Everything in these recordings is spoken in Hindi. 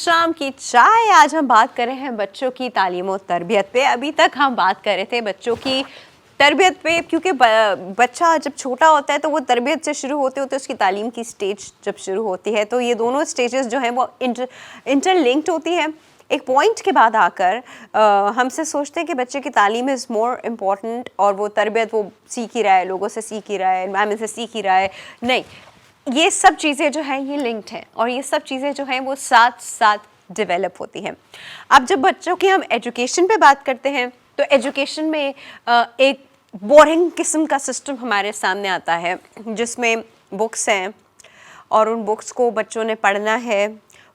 शाम की चाय। आज हम बात कर रहे हैं बच्चों की तालीम और तरबियत पे। अभी तक हम बात कर रहे थे बच्चों की तरबियत पे, क्योंकि बच्चा जब छोटा होता है तो वो तरबियत से शुरू होते होते उसकी तालीम की स्टेज जब शुरू होती है तो ये दोनों स्टेजेस जो हैं वो इंटरलिंक्ड होती है। एक पॉइंट के बाद आकर हमसे सोचते हैं कि बच्चे की तालीम इज़ मोर इम्पॉर्टेंट और वो तरबियत वो सीख ही रहा है, लोगों से सीख ही रहा है, एनवायरनमेंट से सीख ही रहा है। नहीं, ये सब चीज़ें जो हैं ये लिंक्ड हैं और ये सब चीज़ें जो हैं वो साथ साथ डेवलप होती हैं। अब जब बच्चों की हम एजुकेशन पे बात करते हैं तो एजुकेशन में एक बोरिंग किस्म का सिस्टम हमारे सामने आता है जिसमें बुक्स हैं और उन बुक्स को बच्चों ने पढ़ना है।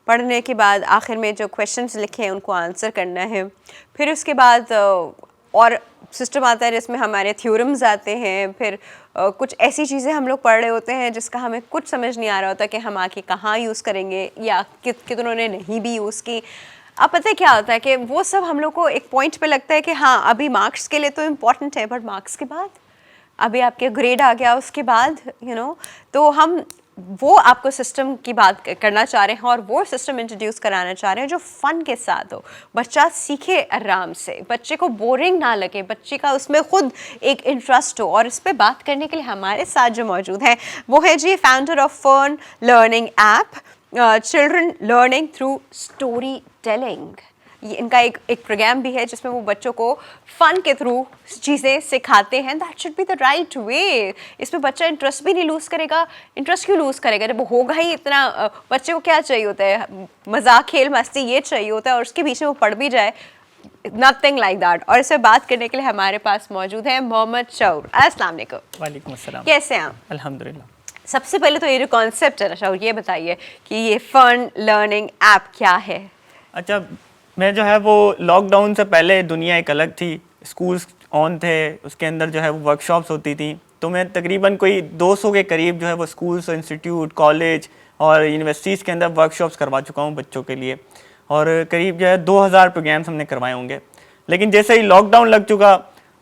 पढ़ने के बाद आखिर में जो क्वेश्चंस लिखे हैं उनको आंसर करना है। फिर उसके बाद और सिस्टम आता है जिसमें हमारे थ्योरम्स आते हैं। फिर कुछ ऐसी चीज़ें हम लोग पढ़ रहे होते हैं जिसका हमें कुछ समझ नहीं आ रहा होता कि हम आके कहाँ यूज़ करेंगे या कितनों ने नहीं भी यूज़ की। अब पता है क्या होता है कि वो सब हम लोग को एक पॉइंट पे लगता है कि हाँ अभी मार्क्स के लिए तो इम्पॉर्टेंट है, बट मार्क्स के बाद अभी आपके ग्रेड आ गया उसके बाद तो हम वो आपको सिस्टम की बात करना चाह रहे हैं और वो सिस्टम इंट्रोड्यूस कराना चाह रहे हैं जो फ़न के साथ हो, बच्चा सीखे आराम से, बच्चे को बोरिंग ना लगे, बच्चे का उसमें खुद एक इंटरेस्ट हो। और इस पर बात करने के लिए हमारे साथ जो मौजूद है वो है जी founder of fun learning app, children learning through story telling. ये इनका एक प्रोग्राम भी है जिसमें वो बच्चों को फ़न के थ्रू चीज़ें सिखाते हैं। That should be the right way. इसमें बच्चा इंटरेस्ट भी नहीं लूज़ करेगा। इंटरेस्ट क्यों लूज़ करेगा जब वो होगा ही इतना। बच्चे को क्या चाहिए होता है, मजाक खेल मस्ती ये चाहिए होता है और उसके पीछे वो पढ़ भी जाए, नथिंग लाइक दैट। और इससे बात करने के लिए हमारे पास मौजूद है मोहम्मद शऊर। अस्सलाम वालेकुम। वालेकुम अस्सलाम। कैसे हैं आप? अल्हम्दुलिल्लाह। सबसे पहले तो ये जो कॉन्सेप्ट है ना शऊर, ये बताइए कि ये फ़न लर्निंग ऐप क्या है। अच्छा, मैं जो है वो लॉकडाउन से पहले दुनिया एक अलग थी। स्कूल्स ऑन थे, उसके अंदर जो है वो वर्कशॉप्स होती थी। तो मैं तकरीबन कोई 200 के करीब जो है वो स्कूल्स, इंस्टीट्यूट, कॉलेज और यूनिवर्सिटीज़ के अंदर वर्कशॉप्स करवा चुका हूँ बच्चों के लिए। और करीब जो है 2000 प्रोग्राम्स हमने करवाए होंगे। लेकिन जैसे ही लॉकडाउन लग चुका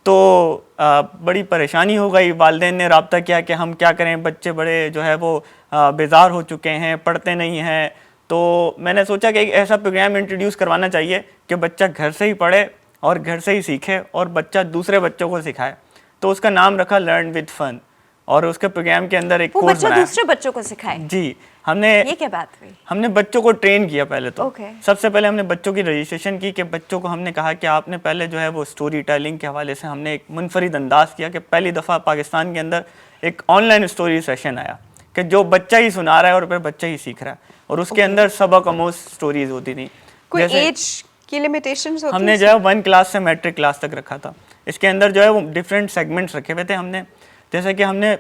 तो बड़ी परेशानी हो गई। वालिदैन ने रब्ता किया कि हम क्या करें, बच्चे बड़े जो है वो बेजार हो चुके हैं, पढ़ते नहीं हैं। तो मैंने सोचा कि एक ऐसा प्रोग्राम इंट्रोड्यूस करवाना चाहिए कि बच्चा घर से ही पढ़े और घर से ही सीखे और बच्चा दूसरे बच्चों को सिखाए। तो उसका नाम रखा लर्न विद फन। और उसके प्रोग्राम के अंदर एक कोर्स बनाया, दूसरे बच्चों को सिखाए। जी, हमने ये क्या बात हुई? हमने बच्चों को ट्रेन किया पहले तो। सबसे पहले हमने बच्चों की रजिस्ट्रेशन की कि बच्चों को हमने कहा कि आपने पहले जो है वो स्टोरी टेलिंग के हवाले से हमने एक मुनफरिद अंदाज़ किया कि पहली दफ़ा पाकिस्तान के अंदर एक ऑनलाइन स्टोरी सेशन आया कि जो बच्चा ही सुना रहा है और फिर बच्चा ही सीख रहा है और उसके अंदर सबक आमोज स्टोरीज होती थी। कोई एज की लिमिटेशंस होती? हमने जो है 1 क्लास से मैट्रिक क्लास तक रखा था। इसके अंदर जो है वो डिफरेंट सेगमेंट्स रखे हुए थे हमने। जैसे कि हमने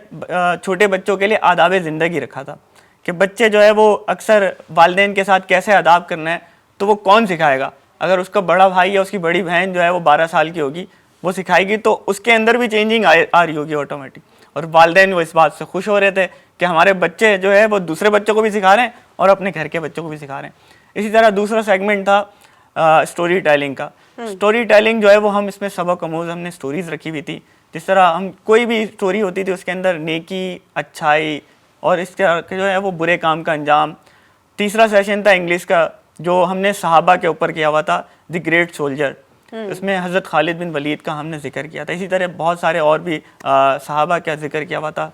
छोटे बच्चों के लिए आदाब ज़िंदगी रखा था कि बच्चे जो है वो अक्सर वालिदैन के साथ कैसे आदाब करना है तो वो कौन सिखाएगा। अगर उसका बड़ा भाई या उसकी बड़ी बहन जो है वो 12 साल की होगी, वो सिखाएगी तो उसके अंदर भी चेंजिंग आ रही होगी ऑटोमेटिक। और वालिदैन वो इस बात से खुश हो रहे थे कि हमारे बच्चे जो है वो दूसरे बच्चों को भी सिखा रहे हैं और अपने घर के बच्चों को भी सिखा रहे हैं। इसी तरह दूसरा सेगमेंट था स्टोरी टेलिंग का। स्टोरी टेलिंग जो है वो हम इसमें सबक आमोज हमने स्टोरीज रखी हुई थी। जिस तरह हम कोई भी स्टोरी होती थी उसके अंदर नेकी, अच्छाई और इस तरह के जो है वो बुरे काम का अंजाम। तीसरा सेशन था इंग्लिश का जो हमने सहाबा के ऊपर किया हुआ था, द ग्रेट सोल्जर। उसमें हज़रत खालिद बिन वलीद का हमने जिक्र किया था। इसी तरह बहुत सारे और भी सहाबा का जिक्र किया हुआ था।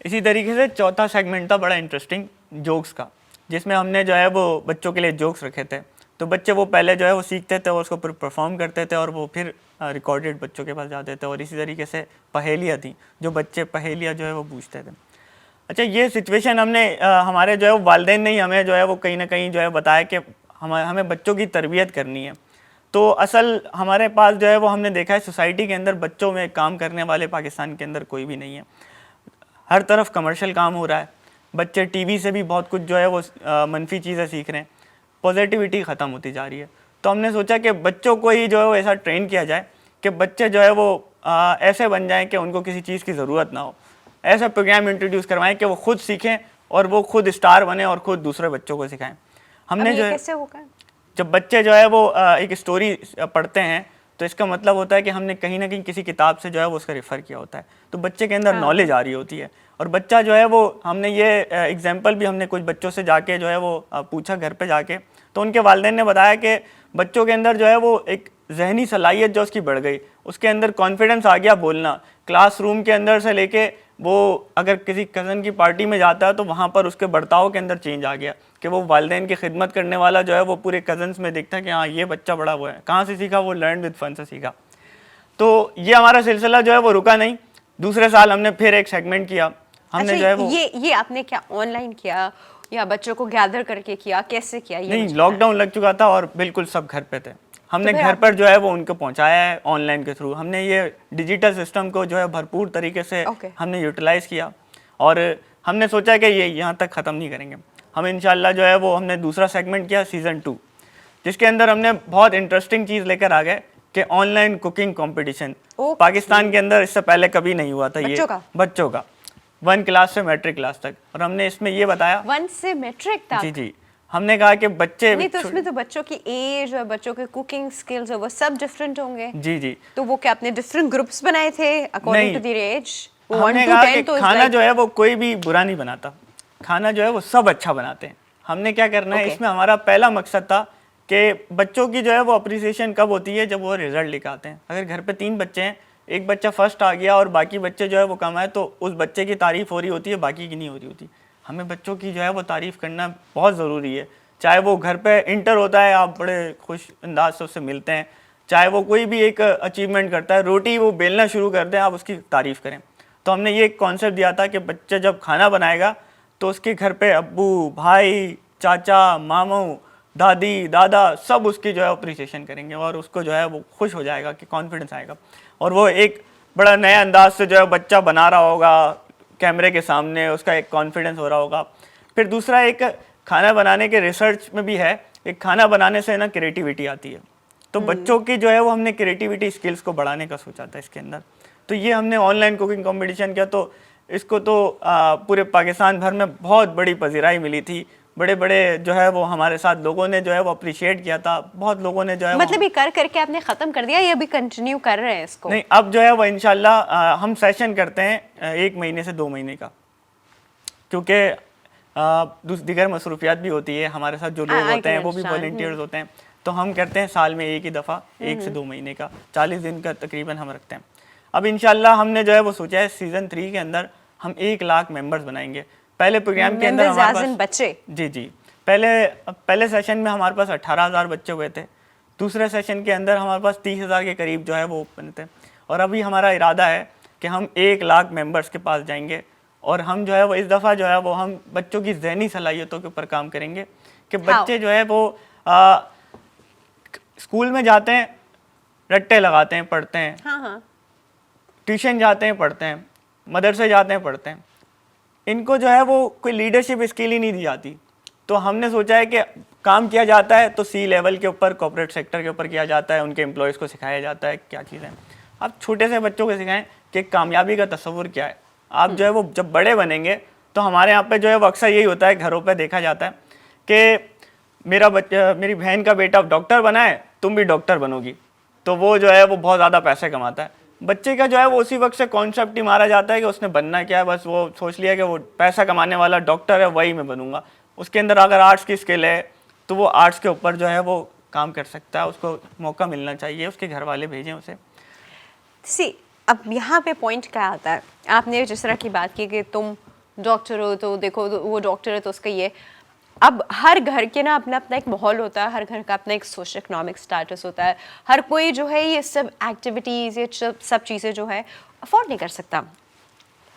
इसी तरीके से चौथा सेगमेंट था बड़ा इंटरेस्टिंग, जोक्स का, जिसमें हमने जो है वो बच्चों के लिए जोक्स रखे थे। तो बच्चे वो पहले जो है वो सीखते थे और उसको परफॉर्म करते थे और वो फिर रिकॉर्डेड बच्चों के पास जाते थे। और इसी तरीके से पहेलियाँ थी जो बच्चे पहेलियाँ जो है वो पूछते थे। अच्छा, ये सिचुएशन हमने हमारे जो है वो वालिदैन ने ही हमें जो है वो कहीं ना कहीं जो है बताया कि हमें बच्चों की तरबियत करनी है। तो असल हमारे पास जो है वो हमने देखा है सोसाइटी के अंदर बच्चों में काम करने वाले पाकिस्तान के अंदर कोई भी नहीं है। हर तरफ कमर्शियल काम हो रहा है। बच्चे टीवी से भी बहुत कुछ जो है वो मनफी चीज़ें सीख रहे हैं। पॉजिटिविटी ख़त्म होती जा रही है। तो हमने सोचा कि बच्चों को ही जो है वो ऐसा ट्रेन किया जाए कि बच्चे जो है वो ऐसे बन जाएं कि उनको किसी चीज़ की ज़रूरत ना हो। ऐसा प्रोग्राम इंट्रोड्यूस करवाएं कि वो खुद सीखें और वो खुद स्टार बने और खुद दूसरे बच्चों को सिखाएं। हमने जो है कैसे होगा? जब बच्चे जो है वो एक स्टोरी पढ़ते हैं तो इसका मतलब होता है कि हमने कहीं ना कहीं किसी किताब से जो है वो उसका रेफ़र किया होता है। तो बच्चे के अंदर नॉलेज आ रही होती है और बच्चा जो है वो हमने ये एग्जांपल भी हमने कुछ बच्चों से जाके जो है वो पूछा घर पे जाके। तो उनके वालिदैन ने बताया कि बच्चों के अंदर जो है वो एक जहनी सलाहियत जो उसकी बढ़ गई, उसके अंदर कॉन्फिडेंस आ गया बोलना। क्लासरूम के अंदर से लेके वो अगर किसी कज़न की पार्टी में जाता है तो वहाँ पर उसके बर्ताव के अंदर चेंज आ गया कि वो वालिदैन की खिदमत करने वाला जो है वो पूरे कज़न्स में दिखता है कि हाँ ये बच्चा बड़ा वो है। कहाँ से सीखा? वो लर्न विद फन से सीखा। तो ये हमारा सिलसिला जो है वो रुका नहीं। दूसरे साल हमने फिर एक सेगमेंट किया। हमने अच्छा, जो है वो ये आपने क्या ऑनलाइन किया या बच्चों को गैदर करके किया, कैसे किया ये नहीं, मुझे लॉकडाउन लग चुका था और बिल्कुल सब घर पे थे। हमने फिर घर पर जो है वो उनको पहुंचाया है ऑनलाइन के थ्रू। हमने ये डिजिटल सिस्टम को जो है भरपूर तरीके से Okay. हमने यूटिलाइज़ किया और हमने सोचा कि ये यहाँ तक ख़त्म नहीं करेंगे हम। इंशाल्लाह जो है वो हमने दूसरा सेगमेंट किया सीज़न 2, जिसके अंदर हमने बहुत इंटरेस्टिंग चीज़ लेकर आ गए कि online cooking competition. Okay. Pakistan के अंदर इससे पहले कभी नहीं हुआ था। बच्चों का? बच्चों का 1 क्लास से मैट्रिक क्लास तक। और हमने इसमें ये बताया 1 से मैट्रिक तक? जी जी, हमने कहा कि बच्चे नहीं तो उसमें तो बच्चों की एज और बच्चों के कुकिंग स्किल्स वो सब डिफरेंट होंगे। जी जी, तो वो क्या आपने डिफरेंट ग्रुप्स बनाए थे अकॉर्डिंग टू नहीं। Their age? हमने कहा कि खाना जो है वो कोई भी बुरा नहीं बनाता, खाना जो है वो सब अच्छा बनाते हैं। हमने क्या करना है, Okay. इसमें हमारा पहला मकसद था कि बच्चों की जो है वो अप्रिसिएशन कब होती है, जब वो रिजल्ट लेकर आते हैं। अगर घर पे 3 बच्चे हैं, एक बच्चा फर्स्ट आ गया और बाकी बच्चे जो है वो कम आए, तो उस बच्चे की तारीफ हो रही होती है, बाकी की नहीं हो रही होती। हमें बच्चों की जो है वो तारीफ करना बहुत ज़रूरी है। चाहे वो घर पे इंटर होता है, आप बड़े खुश अंदाज से उससे मिलते हैं, चाहे वो कोई भी एक अचीवमेंट करता है, रोटी वो बेलना शुरू करते हैं, आप उसकी तारीफ़ करें। तो हमने ये कॉन्सेप्ट दिया था कि बच्चा जब खाना बनाएगा तो उसके घर पे अब्बू, भाई, चाचा, मामू, दादी, दादा सब उसकी जो है अप्रिसिएशन करेंगे और उसको जो है वो खुश हो जाएगा कि कॉन्फिडेंस आएगा और वो एक बड़ा नया अंदाज से जो है बच्चा बना रहा होगा कैमरे के सामने, उसका एक कॉन्फिडेंस हो रहा होगा। फिर दूसरा एक खाना बनाने के रिसर्च में भी है, एक खाना बनाने से ना क्रिएटिविटी आती है। तो बच्चों की जो है वो हमने क्रिएटिविटी स्किल्स को बढ़ाने का सोचा था इसके अंदर। तो ये हमने ऑनलाइन कुकिंग कंपटीशन किया, तो इसको तो पूरे पाकिस्तान भर में बहुत बड़ी पजीराई मिली थी। बड़े बड़े जो है वो हमारे साथ लोगों ने जो है वो अप्रिशिएट किया था। बहुत लोगों ने जो है मतलब ये कर करके आपने खत्म कर दिया या अभी कंटिन्यू कर रहे हैं इसको? नहीं, अब जो है वो इंशाल्लाह हम सेशन करते हैं 1 महीने से 2 महीने का, क्योंकि दीगर मसरूफियात भी होती है। हमारे साथ जो लोग होते हैं वो भी वॉलंटियर्स होते हैं, तो हम करते हैं साल में एक ही दफ़ा 1 से 2 महीने का, 40 दिन का तकरीबन हम रखते हैं। अब इंशाल्लाह हमने जो है वो सोचा है सीज़न 3 के अंदर हम 1 लाख मेंबर्स बनाएंगे। पहले प्रोग्राम के अंदर हमारे पास बच्चे जी पहले सेशन में हमारे पास 18,000 बच्चे हुए थे। दूसरे सेशन के अंदर हमारे पास 30,000 के करीब जो है वो ओपन थे। और अभी हमारा इरादा है कि हम 1 लाख मेंबर्स के पास जाएंगे और हम जो है वो इस दफ़ा जो है वो हम बच्चों की ज़हनी सलाहियतों के ऊपर काम करेंगे कि बच्चे जो है वो स्कूल में जाते हैं, रट्टे लगाते हैं, पढ़ते हैं, हाँ, ट्यूशन जाते हैं, पढ़ते हैं, मदरसे जाते हैं, पढ़ते हैं, इनको जो है वो कोई लीडरशिप स्किल ही नहीं दी जाती। तो हमने सोचा है कि काम किया जाता है तो C लेवल के ऊपर, कॉर्पोरेट सेक्टर के ऊपर किया जाता है, उनके एम्प्लॉयज़ को सिखाया जाता है क्या चीज़ें। आप छोटे से बच्चों को सिखाएं कि कामयाबी का तस्वुर क्या है। आप जो है वो जब बड़े बनेंगे तो हमारे यहाँ पे जो है वो अक्सर यही होता है, घरों पे देखा जाता है कि मेरी बहन का बेटा डॉक्टर बना है, तुम भी डॉक्टर बनोगी, तो वो जो है वो बहुत ज़्यादा पैसे कमाता है। बच्चे का जो है वो उसी वक्त से कॉन्सेप्ट ही मारा जाता है कि उसने बनना क्या है, बस वो सोच लिया कि वो पैसा कमाने वाला डॉक्टर है, वही मैं बनूंगा। उसके अंदर अगर आर्ट्स की स्किल है तो वो आर्ट्स के ऊपर जो है वो काम कर सकता है, उसको मौका मिलना चाहिए, उसके घर वाले भेजें उसे। अब यहाँ पे पॉइंट क्या आता है, आपने जिस तरह की बात की कि तुम डॉक्टर हो तो देखो वो डॉक्टर है तो उसका ये, अब हर घर के ना अपना अपना एक माहौल होता है, हर घर का अपना एक सोशल इकोनॉमिक स्टेटस होता है, हर कोई जो है ये सब एक्टिविटीज़, ये सब चीज़ें जो है अफोर्ड नहीं कर सकता।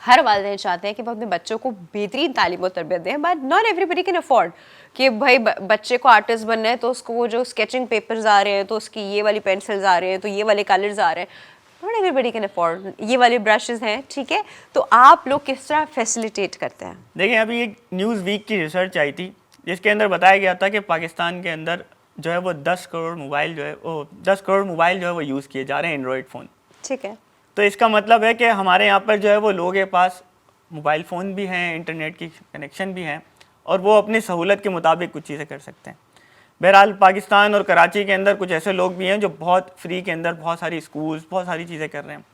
हर वालिदैन चाहते हैं कि वो अपने बच्चों को बेहतरीन तालीम और तरबियत दें, but not everybody can afford कि भाई बच्चे को आर्टिस्ट बनना है तो उसको वो जो स्केचिंग पेपर्स आ रहे हैं तो उसकी ये वाली पेंसिल्स आ रहे हैं, तो ये वाले कलर्स आ रहे हैं, नॉट एवरीबडी कैन अफोर्ड, ये वाले ब्रशेस हैं, ठीक है। तो आप लोग किस तरह फैसिलिटेट करते हैं? देखिए, अभी एक न्यूज़ वीक की रिसर्च आई थी जिसके अंदर बताया गया था कि पाकिस्तान के अंदर जो है वो 10 करोड़ मोबाइल जो है वो यूज़ किए जा रहे हैं, एंड्रॉयड फ़ोन, ठीक है। तो इसका मतलब है कि हमारे यहाँ पर जो है वो लोगों के पास मोबाइल फ़ोन भी हैं, इंटरनेट की कनेक्शन भी हैं और वो अपनी सहूलत के मुताबिक कुछ चीज़ें कर सकते हैं। बहरहाल पाकिस्तान और कराची के अंदर कुछ ऐसे लोग भी हैं जो बहुत फ्री के अंदर बहुत सारी स्कूल्स, बहुत सारी चीज़ें कर रहे हैं।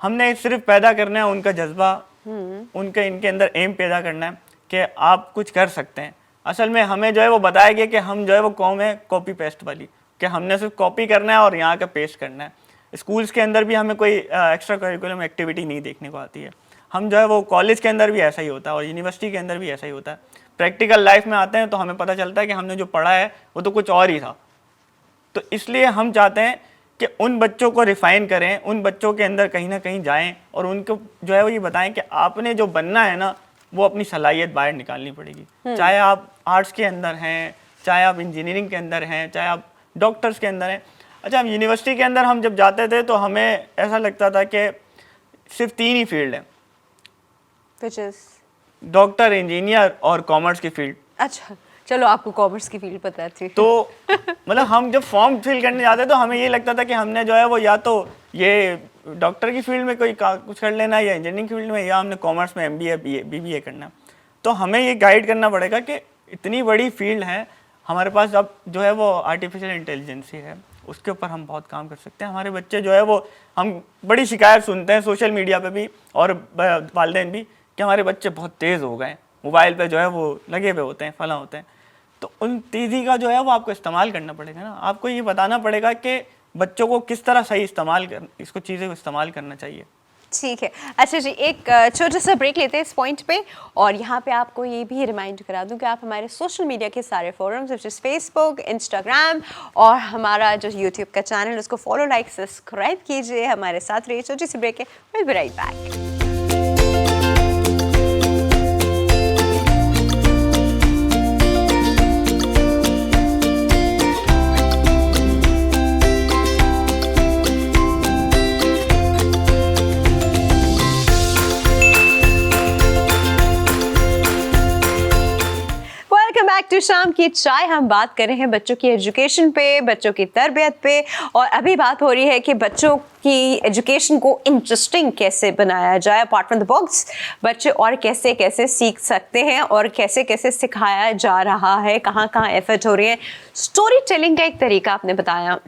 हमने सिर्फ पैदा करना है उनका जज्बा, इनके अंदर एम पैदा करना है कि आप कुछ कर सकते हैं। असल में हमें जो है वो बताया गया कि हम जो है वो कौम है कॉपी पेस्ट वाली, कि हमने सिर्फ कॉपी करना है और यहाँ का पेस्ट करना है। स्कूल्स के अंदर भी हमें कोई एक्स्ट्रा करिकुलम एक्टिविटी नहीं देखने को आती है। हम जो है वो कॉलेज के अंदर भी ऐसा ही होता है और यूनिवर्सिटी के अंदर भी ऐसा ही होता है। प्रैक्टिकल लाइफ में आते हैं तो हमें पता चलता है कि हमने जो पढ़ा है वो तो कुछ और ही था। तो इसलिए हम चाहते हैं कि उन बच्चों को रिफ़ाइन करें, उन बच्चों के अंदर कहीं ना कहीं जाएं और उनको जो है वो ये बताएं कि आपने जो बनना है ना वो अपनी सलाहियत बाहर निकालनी पड़ेगी। चाहे आप आर्ट्स के अंदर हैं, चाहे आप इंजीनियरिंग के अंदर हैं, चाहे आप डॉक्टर्स के अंदर हैं। अच्छा, हम यूनिवर्सिटी के अंदर हम जब जाते थे तो हमें ऐसा लगता था कि सिर्फ 3 ही फील्ड हैं, Which is? डॉक्टर, इंजीनियर और कॉमर्स की फील्ड। अच्छा, चलो आपको कॉमर्स की फील्ड पता थी। तो मतलब हम जब फॉर्म फिल करने जाते तो हमें ये लगता था कि हमने जो है वो या तो ये डॉक्टर की फील्ड में कोई कुछ कर लेना है या इंजीनियरिंग की फील्ड में, या हमने कॉमर्स में MBA BBA करना है। तो हमें ये गाइड करना पड़ेगा कि इतनी बड़ी फील्ड है हमारे पास। अब जो है वो आर्टिफिशियल इंटेलिजेंस है, उसके ऊपर हम बहुत काम कर सकते हैं। हमारे बच्चे जो है वो, हम बड़ी शिकायत सुनते हैं सोशल मीडिया पे भी और वालिदैन भी कि हमारे बच्चे बहुत तेज़ हो गए, मोबाइल पे जो है वो लगे हुए होते हैं, फला होते हैं। तो उन तेज़ी का जो है वो आपको इस्तेमाल करना पड़ेगा ना। आपको ये बताना पड़ेगा कि बच्चों को किस तरह सही इस्तेमाल कर, इसको चीज़ें को इस्तेमाल करना चाहिए। ठीक है। अच्छा जी, एक छोटा सा ब्रेक लेते हैं इस पॉइंट पे, और यहाँ पे आपको ये भी रिमाइंड करा दूँ कि आप हमारे सोशल मीडिया के सारे फोरम्स जैसे फेसबुक, इंस्टाग्राम और हमारा जो यूट्यूब का चैनल उसको फॉलो, लाइक, सब्सक्राइब कीजिए। हमारे साथ रहिए। छोटी सी ब्रेक है, will be right back. Back to शाम की चाय। हम बात कर रहे हैं बच्चों की एजुकेशन पे, बच्चों की तरबियत पे, और अभी बात हो रही है कि बच्चों की एजुकेशन को इंटरेस्टिंग कैसे बनाया जाए, अपार्ट फ्रॉम द बॉक्स बच्चे और कैसे कैसे सीख सकते हैं और कैसे कैसे सिखाया जा रहा है, कहाँ कहाँ एफर्ट हो रही है। स्टोरी टेलिंग का एक तरीका आपने बताया,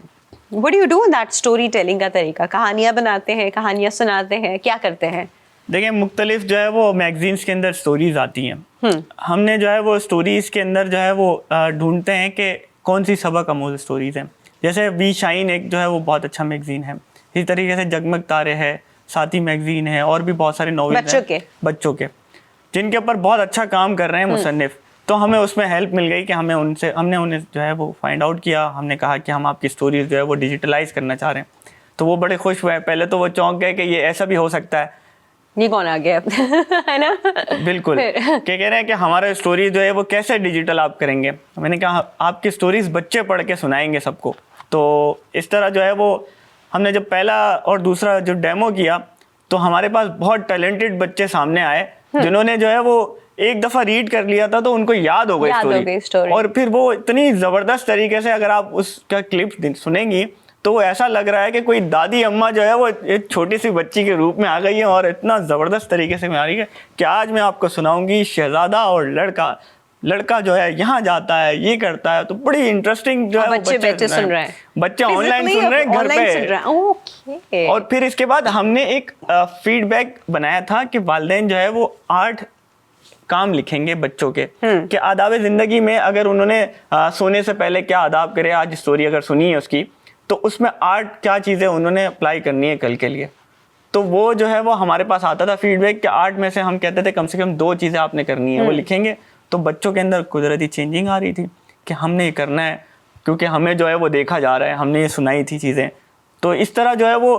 what do you do in that story telling का तरीका? कहानियाँ बनाते हैं, कहानियाँ सुनाते हैं, क्या करते हैं? देखिए, मुख्तलिफ जो है वो मैगजीन्स के अंदर स्टोरीज आती हैं। हमने जो है वो स्टोरीज़ के अंदर जो है वो ढूंढते हैं कि कौन सी सबक आमूज़ स्टोरीज़ हैं। जैसे वी शाइन एक जो है वो बहुत अच्छा मैगजीन है। इसी तरीके से जगमग तारे है, साथी मैगजीन है, और भी बहुत सारे नॉवेल बच्चों के जिनके ऊपर बहुत अच्छा काम कर रहे हैं मुसन्निफ। तो हमें उसमें हेल्प मिल गई कि हमने उन्हें जो है वो फाइंड आउट किया। हमने कहा कि हम आपकी स्टोरीज जो है वो डिजिटलाइज करना चाह रहे हैं। तो वो बड़े खुश हुए। पहले तो वो चौंक गए कि ये ऐसा भी हो सकता है, ये कौन आ गया है ना। बिल्कुल, क्या कह रहे हैं कि हमारा स्टोरी जो है वो कैसे डिजिटल आप करेंगे। मैंने कहा आपकी स्टोरीज बच्चे पढ़ के सुनाएंगे सबको। तो इस तरह जो है वो हमने जब पहला और दूसरा जो डेमो किया तो हमारे पास बहुत टैलेंटेड बच्चे सामने आए जिन्होंने जो है वो एक दफ़ा रीड कर लिया था तो उनको याद हो गई स्टोरी। और फिर वो इतनी ज़बरदस्त तरीके से, अगर आप उसका क्लिप सुनेंगी तो वो ऐसा लग रहा है कि कोई दादी अम्मा जो है वो एक छोटी सी बच्ची के रूप में आ गई है और इतना ज़बरदस्त तरीके से आ रही है कि आज मैं आपको सुनाऊंगी शहजादा और लड़का जो है यहाँ जाता है, ये करता है। तो बड़ी इंटरेस्टिंग जो है बच्चे सुन रहे हैं, बच्चे ऑनलाइन सुन रहे हैं घर पे। और फिर इसके बाद हमने एक फीडबैक बनाया था कि वालिदैन जो है वो 8 काम लिखेंगे बच्चों के कि आदाब ज़िंदगी में अगर उन्होंने सोने से पहले क्या आदाब करे, आज स्टोरी अगर सुनी है उसकी, तो उसमें 8 क्या चीज़ें उन्होंने अप्लाई करनी है कल के लिए। तो वो जो है वो हमारे पास आता था फीडबैक कि 8 में से हम कहते थे कम से कम 2 चीज़ें आपने करनी है, वो लिखेंगे। तो बच्चों के अंदर कुदरती चेंजिंग आ रही थी कि हमने ये करना है, क्योंकि हमें जो है वो देखा जा रहा है, हमने ये सुनाई थी चीज़ें। तो इस तरह जो है वो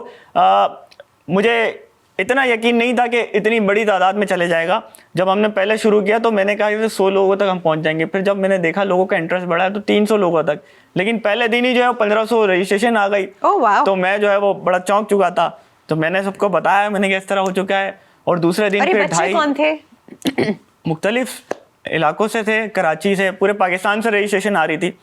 मुझे इतना यकीन नहीं था कि इतनी बड़ी तादाद में चले जाएगा। जब हमने पहले शुरू किया तो मैंने कहा कि 100 लोगों तक हम पहुंच जाएंगे। फिर जब मैंने देखा लोगों का इंटरेस्ट बढ़ा तो 300 लोगों तक, लेकिन पहले दिन ही जो है 1500 रजिस्ट्रेशन आ गई। तो मैं जो है वो बड़ा चौंक चुका था। तो मैंने सबको बताया, मैंने कहा इस तरह हो चुका है। और दूसरे दिन फिर 2.5 कौन थे? मुख्तलिफ इलाकों से थे, कराची से, पूरे पाकिस्तान से रजिस्ट्रेशन आ रही थी।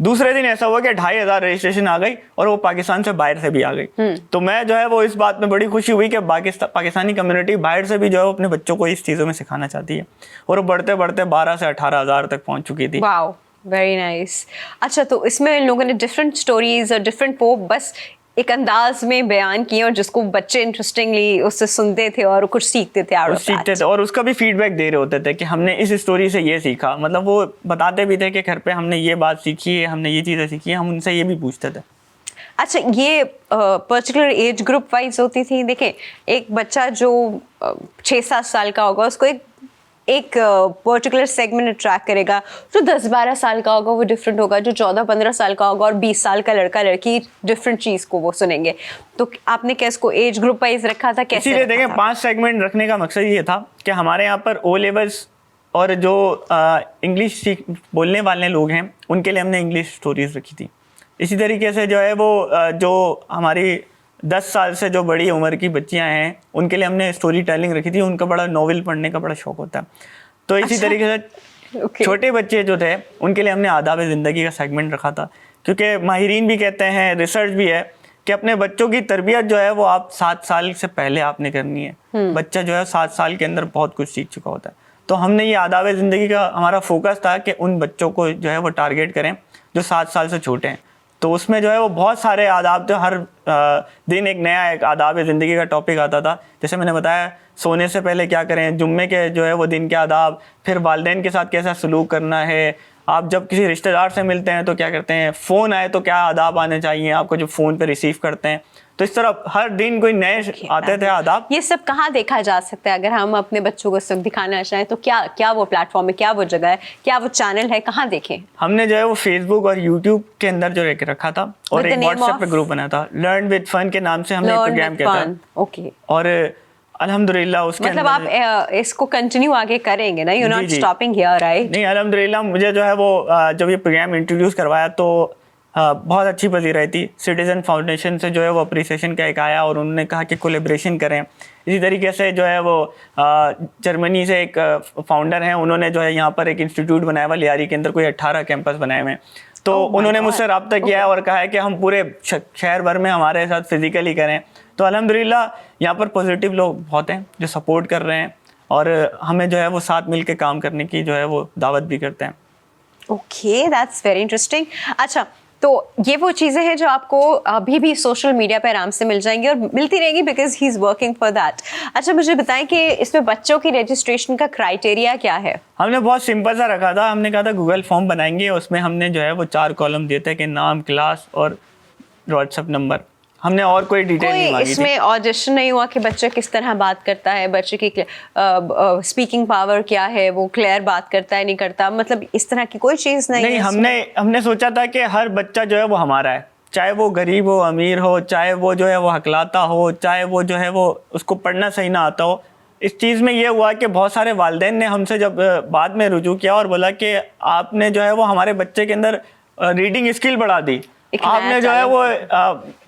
दूसरे दिन ऐसा हुआ कि 2500 रजिस्ट्रेशन आ गई और वो पाकिस्तान से बाहर से भी आ गई। तो मैं जो है वो इस बात में बड़ी खुशी हुई कि पाकिस्तानी कम्युनिटी बाहर से भी जो है वो अपने बच्चों को इस चीज़ों में सिखाना चाहती है। और वो बढ़ते बढ़ते 12 से 18,000 तक पहुंच चुकी थी। Wow, very nice. अच्छा, तो इसमें इन लोगों ने डिफरेंट स्टोरीज और डिफरेंट बस एक अंदाज में बयान किए और जिसको बच्चे इंटरेस्टिंगली उससे सुनते थे और कुछ सीखते थे और सीखते थे और उसका भी फीडबैक दे रहे होते थे कि हमने इस स्टोरी से ये सीखा। मतलब वो बताते भी थे कि घर पे हमने ये बात सीखी है, हमने ये चीज़ें सीखी है, हम उनसे ये भी पूछते थे। अच्छा, ये पर्टिकुलर एज ग्रुप वाइज होती थी? देखें, एक बच्चा जो 6-7 साल का होगा उसको एक पर्टिकुलर सेगमेंट अट्रैक्ट करेगा, जो 10-12 साल का होगा वो डिफरेंट होगा, जो 14-15 साल का होगा और 20 साल का लड़का लड़की डिफरेंट चीज़ को वो सुनेंगे। तो आपने क्या इसको एज ग्रुप वाइज रखा था, कैसे? इसीलिए देखें 5 सेगमेंट रखने का मकसद ये था कि हमारे यहाँ पर ओ लेवल्स और जो इंग्लिश बोलने वाले लोग हैं उनके लिए हमने इंग्लिश स्टोरीज रखी थी। इसी तरीके से जो है वो जो हमारी 10 साल से जो बड़ी उम्र की बच्चियां हैं उनके लिए हमने स्टोरी टेलिंग रखी थी। उनका बड़ा नॉवेल पढ़ने का बड़ा शौक होता है, तो इसी तरीके से छोटे बच्चे जो थे उनके लिए हमने आदाब ज़िंदगी का सेगमेंट रखा था, क्योंकि माहिरीन भी कहते हैं, रिसर्च भी है कि अपने बच्चों की तरबियत जो है वो आप 7 साल से पहले आपने करनी है। बच्चा जो है 7 साल के अंदर बहुत कुछ सीख चुका होता है। तो हमने ये आदाब ज़िंदगी का हमारा फोकस था कि उन बच्चों को जो है वो टारगेट करें जो 7 साल से छोटे हैं। तो उसमें जो है वो बहुत सारे आदाब थे, हर दिन एक नया एक आदाब ज़िंदगी का टॉपिक आता था। जैसे मैंने बताया, सोने से पहले क्या करें, जुम्मे के जो है वो दिन के आदाब, फिर वालिदैन के साथ कैसा सलूक करना है, आप जब किसी रिश्तेदार से मिलते हैं तो क्या करते हैं, फ़ोन आए तो क्या आदाब आने चाहिए आपको जो फ़ोन पे रिसीव करते हैं। तो इस तरह हर दिन कोई नए आते थे आदाब। ये सब कहाँ देखा जा सकता है? अगर हम अपने बच्चों को सब दिखाना चाहें तो क्या क्या वो प्लेटफॉर्म है, क्या वो जगह है, क्या वो चैनल है, कहाँ देखें? हमने जो है वो फेसबुक और यूट्यूब के अंदर जो रखा था और एक व्हाट्सएप पे ग्रुप बना था, लर्न विद फन के नाम से हमने प्रोग्राम किया था। ओके। और अल्हम्दुलिल्लाह उसके मतलब आप इसको कंटिन्यू आगे करेंगे ना, you not stopping here, right? नहीं, अल्हम्दुलिल्लाह मुझे जो है वो जब ये प्रोग्राम इंट्रोड्यूस करवाया तो बहुत अच्छी पसीर आई थी। सिटीजन फाउंडेशन से जो है वो अप्रिसिएशन का एक आया और उन्होंने कहा कि कोलेब्रेशन करें। इसी तरीके से जो है वो जर्मनी से एक फाउंडर हैं, उन्होंने जो है यहाँ पर एक इंस्टीट्यूट बनाया हुआ लियारी के अंदर, कोई 18 कैंपस बनाए हुए हैं। तो उन्होंने मुझसे रब्ता किया है और कहा है कि हम पूरे शहर भर में हमारे साथ फिजिकली करें। तो अल्हम्दुलिल्लाह यहाँ पर पॉजिटिव लोग बहुत हैं जो सपोर्ट कर रहे हैं और हमें जो है वो साथ मिल के काम करने की जो है वो दावत भी करते हैं। Okay, that's very interesting. अच्छा, तो ये वो चीज़ें हैं जो आपको अभी भी सोशल मीडिया पर आराम से मिल जाएंगी और मिलती रहेंगी because he is working for that. अच्छा, मुझे बताएं कि इसमें बच्चों की रजिस्ट्रेशन का क्राइटेरिया क्या है? हमने बहुत सिंपल सा रखा था। हमने कहा था गूगल फॉर्म बनाएंगे, उसमें हमने जो है वो 4 कॉलम दिए थे कि नाम, क्लास और व्हाट्सएप नंबर। हमने और कोई डिटेल नहीं मांगी थी। इसमें ऑडिशन नहीं हुआ कि बच्चा किस तरह बात करता है, बच्चे की स्पीकिंग पावर क्या है, वो क्लियर बात करता है नहीं करता, मतलब इस तरह की कोई चीज़ नहीं है? हमने सोचा था कि हर बच्चा जो है वो हमारा है, चाहे वो गरीब हो, अमीर हो, चाहे वो जो है वो हकलाता हो, चाहे वो जो है वो उसको पढ़ना सही ना आता हो। इस चीज़ में ये हुआ कि बहुत सारे वालिदैन ने हमसे जब बाद में रुजू किया और बोला कि आपने जो है वो हमारे बच्चे के अंदर रीडिंग स्किल बढ़ा दी, आपने जो है वो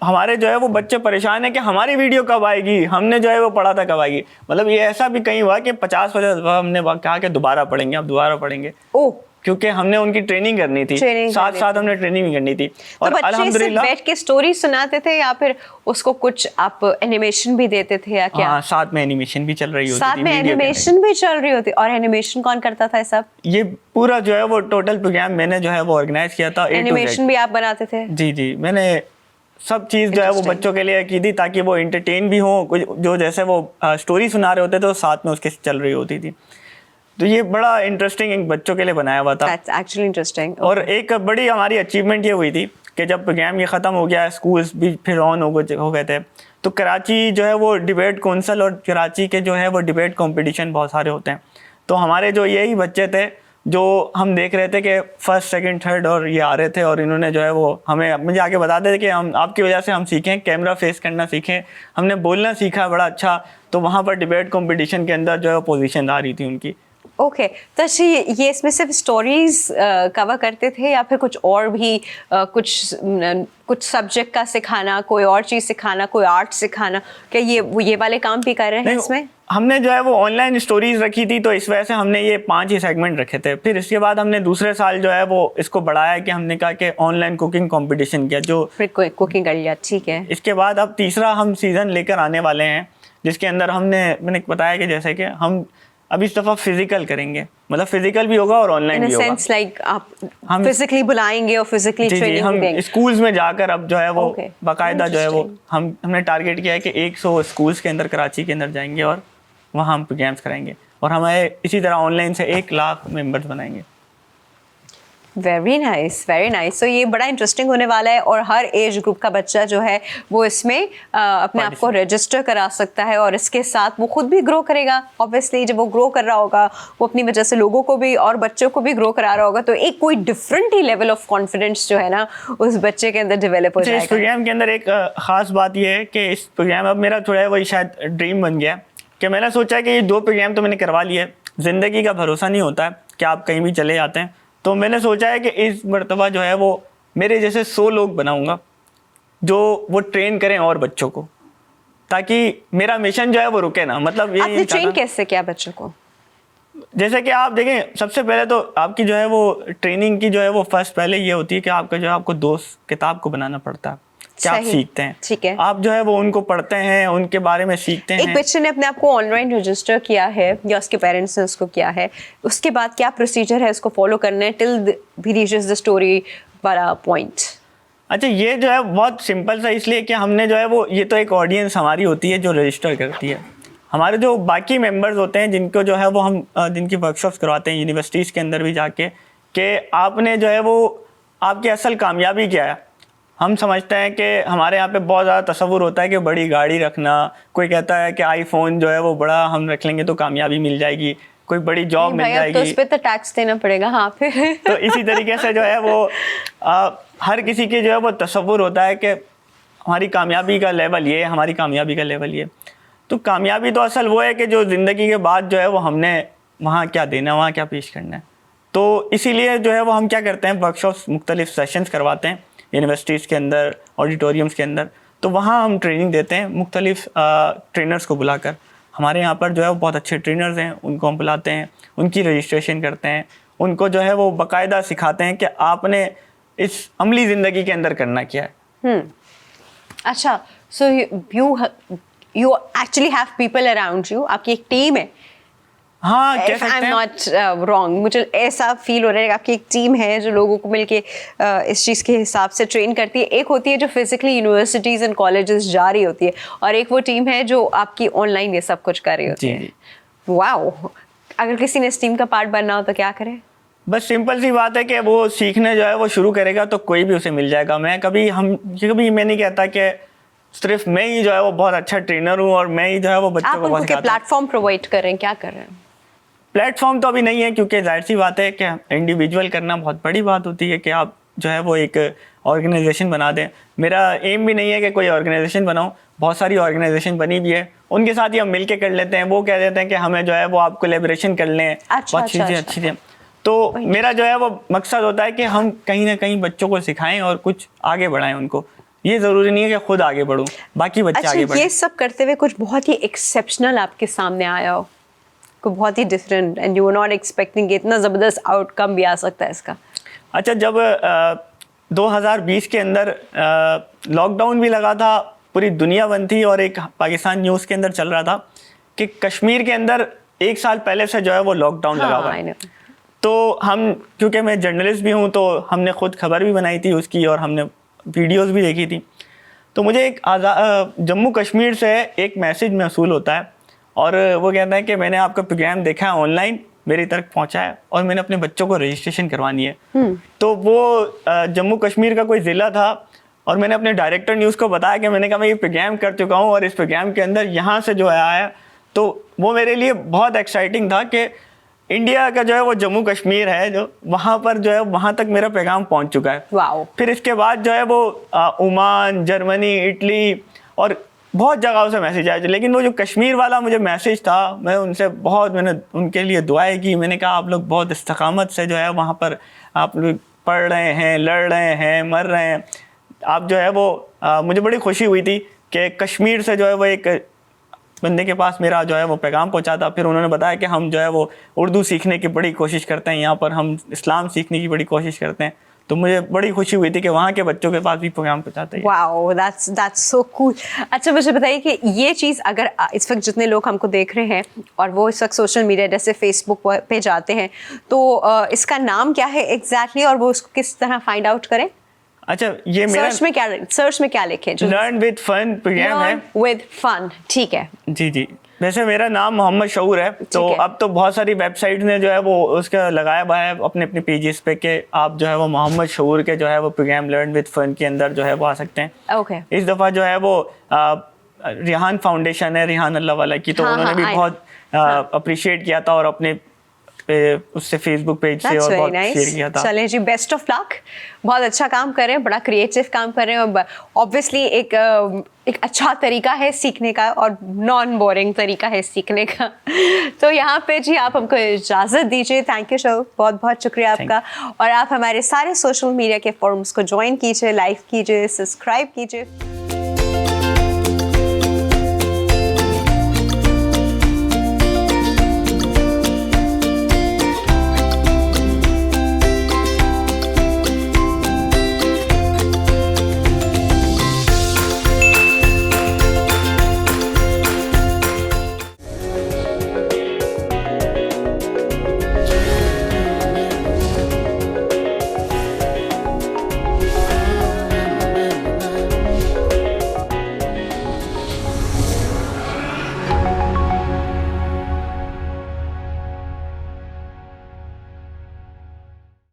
हमारे जो है वो बच्चे परेशान है कि हमारी वीडियो कब आएगी, हमने जो है वो पढ़ा था कब आएगी। मतलब ये ऐसा भी कहीं हुआ कि 50-50 दफ़ा हमने कहा कि दोबारा पढ़ेंगे, अब दोबारा पढ़ेंगे। ओह, क्योंकि हमने उनकी ट्रेनिंग करनी थी, साथ साथ हमने ट्रेनिंग भी करनी थी। और तो अल्हम्दुलिल्लाह बैठ के स्टोरी सुनाते थे या फिर उसको कुछ आप एनिमेशन भी देते थे या क्या? हाँ, साथ में एनिमेशन भी चल रही होती थी। साथ में एनिमेशन भी चल रही होती। और एनिमेशन कौन करता था सब? ये पूरा जो है वो टोटल प्रोग्राम मैंने जो है वो ऑर्गेनाइज किया था। एनिमेशन भी आप बनाते थे? जी जी, मैंने सब चीज़ जो है वो बच्चों के लिए की थी ताकि वो एंटरटेन भी हो, कुछ जो जैसे वो स्टोरी सुना रहे होते थे तो साथ में उसके चल रही होती थी। तो ये बड़ा इंटरेस्टिंग एक बच्चों के लिए बनाया हुआ था। That's actually interesting. और एक बड़ी हमारी अचीवमेंट ये हुई थी कि जब प्रोग्राम ये ख़त्म हो गया, स्कूल्स भी फिर ऑन हो गए थे, तो कराची जो है वो डिबेट कौंसल और कराची के जो है वो डिबेट कंपटीशन बहुत सारे होते हैं। तो हमारे जो यही बच्चे थे जो हम देख रहे थे कि फर्स्ट, सेकंड, थर्ड और ये आ रहे थे और इन्होंने जो है वो हमें मुझे आके बताते थे कि हम आपकी वजह से हम सीखें, कैमरा फेस करना सीखें, हमने बोलना सीखा बड़ा अच्छा। तो वहाँ पर डिबेट कंपटीशन के अंदर जो है पोजीशन आ रही थी उनकी। ओके, तो अच्छा, ये इसमें सिर्फ स्टोरीज कवर करते थे या फिर कुछ और भी कुछ सब्जेक्ट का सिखाना, कोई और चीज़ सिखाना, कोई आर्ट सिखाना, क्या ये वाले काम भी कर रहे हैं इसमें? हमने जो है वो ऑनलाइन स्टोरीज रखी थी, तो इस वजह से हमने ये 5 ही सेगमेंट रखे थे। फिर इसके बाद हमने दूसरे साल जो है वो इसको बढ़ाया कि हमने कहा कि ऑनलाइन कुकिंग कंपटीशन किया, जो फिर कुकिंग कर लिया, ठीक है। इसके बाद अब तीसरा हम सीज़न लेकर आने वाले हैं जिसके अंदर मैंने बताया कि जैसे कि हम अब इस दफ़ा फिजिकल करेंगे, मतलब फिजिकल भी होगा और ऑनलाइन इन भी होगा। सेंस लाइक आप हम फिजिकली बुलाएंगे और फिजिकली जी ट्रेनिंग हम देंगे। स्कूल्स में जाकर अब जो है वो Okay, बाकायदा जो है वो interesting. हमने टारगेट किया है कि 100 स्कूल्स के अंदर कराची के अंदर जाएंगे और वहाँ हम प्रोग्राम्स कराएंगे, और हमारे इसी तरह ऑनलाइन से 1 लाख मेंबर्स बनाएंगे। Very nice, very nice. So ये बड़ा इंटरेस्टिंग होने वाला है और हर एज ग्रुप का बच्चा जो है वो इसमें अपने आप को रजिस्टर करा सकता है और इसके साथ वो खुद भी ग्रो करेगा। ऑब्वियसली जब वो ग्रो कर रहा होगा वो अपनी वजह से लोगों को भी और बच्चों को भी ग्रो करा रहा होगा, तो एक कोई different he level of confidence जो है ना उस बच्चे के अंदर डेवलप हो इस जाएगा। प्रोग्राम के अंदर एक ख़ास बात यह है कि इस प्रोग्राम अब मेरा थोड़ा वही शायद ड्रीम बन गया कि मैंने सोचा कि ये 2 प्रोग्राम तो मैंने करवा लिए, ज़िंदगी का भरोसा नहीं होता है कि आप कहीं भी चले जाते हैं, तो मैंने सोचा है कि इस मरतबा जो है वो मेरे जैसे 100 लोग बनाऊंगा जो वो ट्रेन करें और बच्चों को, ताकि मेरा मिशन जो है वो रुके ना। मतलब ये आपने नहीं ट्रेन चाहता, कैसे किया बच्चों को? जैसे कि आप देखें सबसे पहले तो आपकी जो है वो ट्रेनिंग की जो है वो फर्स्ट पहले ये होती है कि आपका जो है आपको 2 किताब को बनाना पड़ता है कि आप सही, सीखते हैं। ठीक है। आप जो है वो उनको पढ़ते हैं, उनके बारे में सीखते एक हैं। बच्चे ने अपने आप को ऑनलाइन रजिस्टर किया है या उसके पेरेंट्स ने उसको किया है, उसके बाद क्या प्रोसीजर है उसको फॉलो करना है till he reaches the story वाला पॉइंट? अच्छा, ये जो है बहुत सिंपल सा, इसलिए कि हमने जो है वो ये तो एक ऑडियंस हमारी होती है जो रजिस्टर करती है। हमारे जो बाकी मेंबर्स होते हैं जिनको जो है वो हम जिनकी वर्कशॉप्स करवाते हैं यूनिवर्सिटीज़ के अंदर भी जाके कि आपने जो है वो आपकी असल कामयाबी क्या है। हम समझते हैं कि हमारे यहाँ पे बहुत ज़्यादा तसव्वुर होता है कि बड़ी गाड़ी रखना, कोई कहता है कि आईफोन जो है वो बड़ा हम रख लेंगे तो कामयाबी मिल जाएगी, कोई बड़ी जॉब मिल जाएगी, तो उस पे तो टैक्स देना पड़ेगा। हाँ फिर तो इसी तरीके से जो है वो हर किसी के जो है वो तसव्वुर होता है कि हमारी कामयाबी का लेवल ये, हमारी कामयाबी का लेवल ये। तो कामयाबी तो असल वो है कि जो ज़िंदगी के बाद जो है वो हमने वहाँ क्या देना है, वहाँ क्या पेश करना है। तो इसीलिए जो है वो हम क्या करते हैं, वर्कशॉप्स मुख्तलिफ सेशंस करवाते हैं यूनिवर्सिटीज़ के अंदर, ऑडिटोरियम्स के अंदर। तो वहाँ हम ट्रेनिंग देते हैं मुख्तलिफ ट्रेनर्स को बुलाकर। हमारे यहाँ पर जो है वो बहुत अच्छे ट्रेनर्स हैं, उनको हम बुलाते हैं, उनकी रजिस्ट्रेशन करते हैं, उनको जो है वो बाकायदा सिखाते हैं कि आपने इस अमली ज़िंदगी के अंदर करना क्या है। अच्छा, so you actually have people around you, आपकी एक टीम है। हाँ, कह If सकते I'm हैं। not wrong, मुझे ऐसा फील हो रहा है कि आपकी एक टीम है जो लोगों को मिलके इस चीज़ के हिसाब से ट्रेन करती है। एक होती है जो फिजिकली यूनिवर्सिटीज़ एंड कॉलेजेस जा रही होती है, और एक वो टीम है जो आपकी ऑनलाइन ये सब कुछ कर रही होती है। वाओ, अगर किसी ने इस टीम का पार्ट बनना हो तो क्या करें? बस सिंपल सी बात है कि वो सीखने जो है वो शुरू करेगा तो कोई भी उसे मिल जाएगा। मैं नहीं कहता कि सिर्फ मैं ही जो है वो बहुत अच्छा ट्रेनर हूँ और मैं ही जो है वो बच्चों आप को बहुत उनको क्या सिखाता हूँ। प्लेटफॉर्म प्रोवाइड कर रहे हैं, क्या कर रहे हैं? प्लेटफॉर्म तो अभी नहीं है, क्योंकि जाहिर सी बात है कि इंडिविजुअल करना बहुत बड़ी बात होती है कि आप जो है वो एक ऑर्गेनाइजेशन बना दें। मेरा एम भी नहीं है कि कोई ऑर्गेनाइजेशन बनाऊं, बहुत सारी ऑर्गेनाइजेशन बनी भी है, उनके साथ ही हम मिल के कर लेते हैं। वो कह देते हैं कि हमें जो है वो आप कोलैबोरेशन कर लें, बहुत चीज़ें अच्छी थी। तो मेरा जो है वो मकसद होता है कि हम कहीं ना कहीं बच्चों को सिखाएं और कुछ आगे बढ़ाएं उनको। ये ज़रूरी नहीं है कि खुद आगे बढ़ूं, बाकी बच्चे आगे बढ़ें। ये सब करते हुए कुछ बहुत ही एक्सेप्शनल आपके सामने आया हो, कोई बहुत ही different and you were not expecting, इतना ज़बरदस्त आउटकम भी आ सकता है इसका? अच्छा, जब 2020 के अंदर लॉकडाउन भी लगा था, पूरी दुनिया बंद थी, और एक पाकिस्तान न्यूज़ के अंदर चल रहा था कि कश्मीर के अंदर 1 साल पहले से जो है वो लॉकडाउन लगा हुआ है। तो हम, क्योंकि मैं जर्नलिस्ट भी हूँ, तो हमने खुद खबर भी बनाई थी उसकी और हमने वीडियोस भी देखी थी। तो मुझे एक जम्मू कश्मीर से एक मैसेज मौसूल होता है और वो कहता है कि मैंने आपका प्रोग्राम देखा है ऑनलाइन, मेरी तक पहुंचा है और मैंने अपने बच्चों को रजिस्ट्रेशन करवानी है। तो वो जम्मू कश्मीर का कोई ज़िला था और मैंने अपने डायरेक्टर न्यूज़ को बताया कि मैंने कहा मैं ये प्रोग्राम कर चुका हूँ और इस प्रोग्राम के अंदर यहाँ से जो आया। तो वो मेरे लिए बहुत एक्साइटिंग था कि इंडिया का जो है वो जम्मू कश्मीर है, जो वहाँ पर जो है वहाँ तक मेरा पैगाम पहुँच चुका है। वाओ। फिर इसके बाद जो है वो ओमान, जर्मनी, इटली और बहुत जगहों से मैसेज आए, लेकिन वो जो कश्मीर वाला मुझे मैसेज था, मैंने उनके लिए दुआएं की। मैंने कहा आप लोग बहुत इस्तकामत से जो है वहाँ पर आप लोग पढ़ रहे हैं, लड़ रहे हैं, मर रहे हैं। आप जो है वो मुझे बड़ी खुशी हुई थी कि कश्मीर से जो है वो एक बंदे के पास मेरा जो है वो पैगाम पहुंचा था। फिर उन्होंने बताया कि हम जो है वो उर्दू सीखने की बड़ी कोशिश करते हैं, यहाँ पर हम इस्लाम सीखने की बड़ी कोशिश करते हैं। तो मुझे बड़ी खुशी हुई थी कि वहाँ के बच्चों के पास भी प्रोग्राम पहुँचाता है। Wow, that's so cool। अच्छा मुझे बताइए कि ये चीज़ अगर इस वक्त जितने लोग हमको देख रहे हैं और वो इस वक्त सोशल मीडिया जैसे फेसबुक पे जाते हैं, तो इसका नाम क्या है एग्जैक्टली और वो उसको किस तरह फाइंड आउट करें? अच्छा, ये मेरा सर्च में क्या लिखे? लर्न विद फन प्रोग्राम है। विद फन, ठीक है। जी जी, वैसे मेरा नाम मोहम्मद शऊर है, तो अब तो बहुत सारी वेबसाइट ने जो है वो उसका लगाया हुआ है अपने अपने पेजेस पे कि आप जो है वो मोहम्मद शऊर के जो है वो प्रोग्राम लर्न विद फन के अंदर जो है वो आ सकते हैं। ओके। इस दफ़ा जो है वो रिहान फाउंडेशन है, रिहान अल्लाह वाला की, तो उन्होंने भी बहुत अप्रिशिएट किया था और अपने उससे फेसबुक पेज से और बहुत शेयर किया था। चलें जी, बेस्ट ऑफ लक। बहुत अच्छा काम कर रहे हैं, बड़ा क्रिएटिव काम कर रहे हैं। ऑब्वियसली एक अच्छा तरीका है सीखने का और नॉन बोरिंग तरीका है सीखने का। तो यहाँ पे जी आप हमको इजाज़त दीजिए। थैंक यू शो, बहुत बहुत शुक्रिया आपका। और आप हमारे सारे सोशल मीडिया के फॉर्म्स को ज्वाइन कीजिए, लाइक कीजिए, सब्सक्राइब कीजिए।